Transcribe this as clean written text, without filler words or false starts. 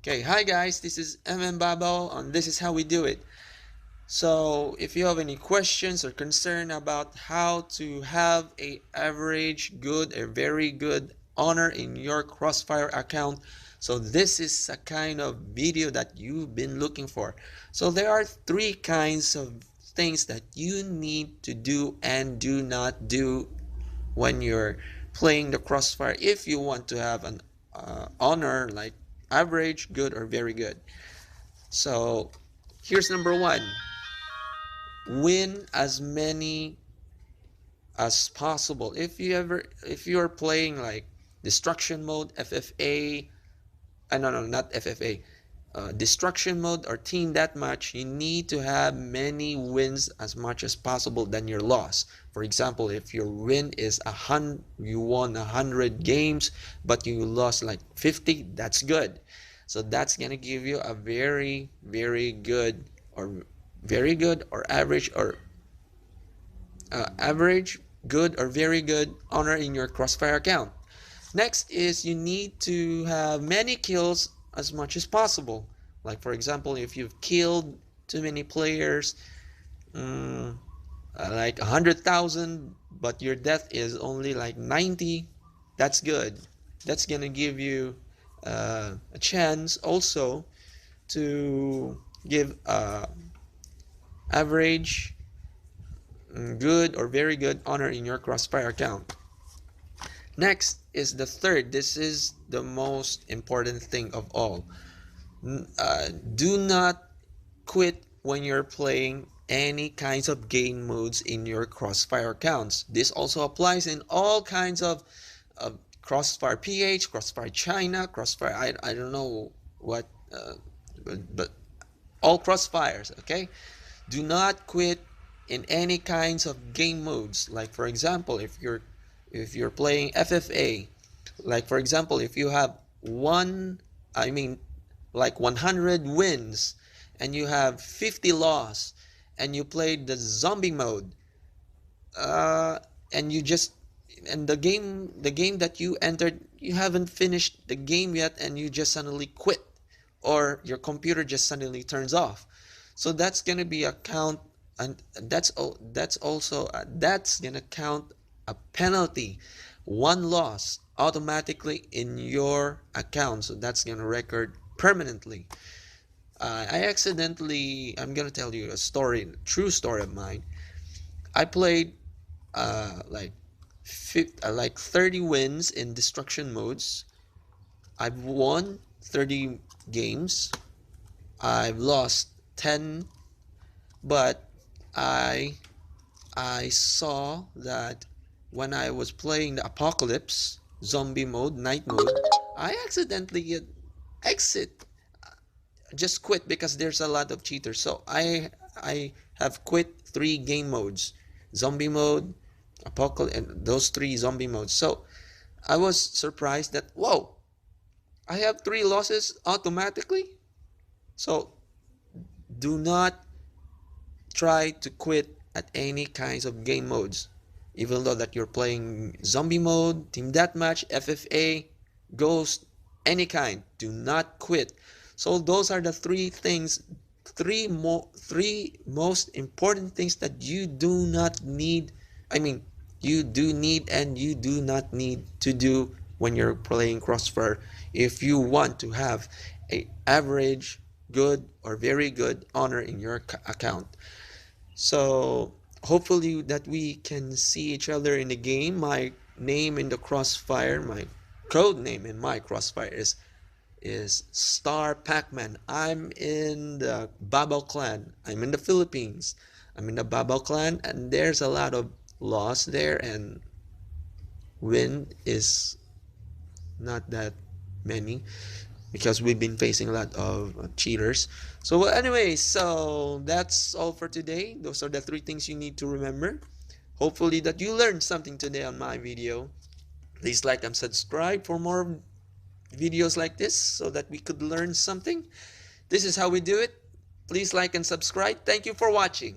Okay, hi guys, this is MMBABAO and this is how we do it. So if you have any questions or concern about how to have a average, good, or very good honor in your Crossfire account, so this is a kind of video that you've been looking for. So there are three kinds of things that you need to do and do not do when you're playing the Crossfire if you want to have an honor like average, good, or very good. So here's number one: win as many as possible. If you're playing like destruction mode, FFA, no, not FFA, destruction mode or team deathmatch, you need to have many wins as much as possible than your loss. For example, if your win is you won 100 games but you lost like 50, that's good. So that's gonna give you a very good or average or average, good, or very good honor in your Crossfire account. Next is you need to have many kills as much as possible. Like for example, if you've killed too many players, like 100,000, but your death is only like 90, that's good. That's gonna give you a chance also to give average, good, or very good honor in your Crossfire account. Next is the third. This is the most important thing of all. Do not quit when you're playing any kinds of game modes in your Crossfire accounts. This also applies in all kinds of Crossfire PH, Crossfire China, Crossfire, I don't know what, but all Crossfires, okay? Do not quit in any kinds of game modes. Like for example, if you're playing FFA, like for example, if you have like 100 wins and you have 50 loss and you played the zombie mode, and the game that you entered, you haven't finished the game yet and you just suddenly quit, or your computer just suddenly turns off. So that's gonna be a count, and that's gonna count a penalty, one loss automatically in your account. So that's gonna record permanently. I'm gonna tell you a true story of mine. I played like 30 wins in destruction modes. I've won 30 games. I've lost 10, but I saw that when I was playing the apocalypse zombie mode, night mode, I accidentally exit, just quit, because there's a lot of cheaters. So I have quit 3 game modes: zombie mode, apocalypse, and those 3 zombie modes. So I was surprised that, whoa, I have 3 losses automatically. So do not try to quit at any kinds of game modes, even though that you're playing zombie mode, team deathmatch, FFA, ghost, any kind. Do not quit. So those are the 3 things, 3 most important things that you do not need. You do need and you do not need to do when you're playing Crossfire if you want to have a average, good, or very good honor in your account. So hopefully that we can see each other in the game. My name in the Crossfire, my code name in my Crossfire is Star Pac-Man. I'm in the Babao clan. I'm in the Philippines. I'm in the Babao clan, and there's a lot of loss there, and win is not that many because we've been facing a lot of cheaters. So anyway, so that's all for today. Those are the 3 things you need to remember. Hopefully that you learned something today on my video. Please like and subscribe for more videos like this so that we could learn something. This is how we do it. Please like and subscribe. Thank you for watching.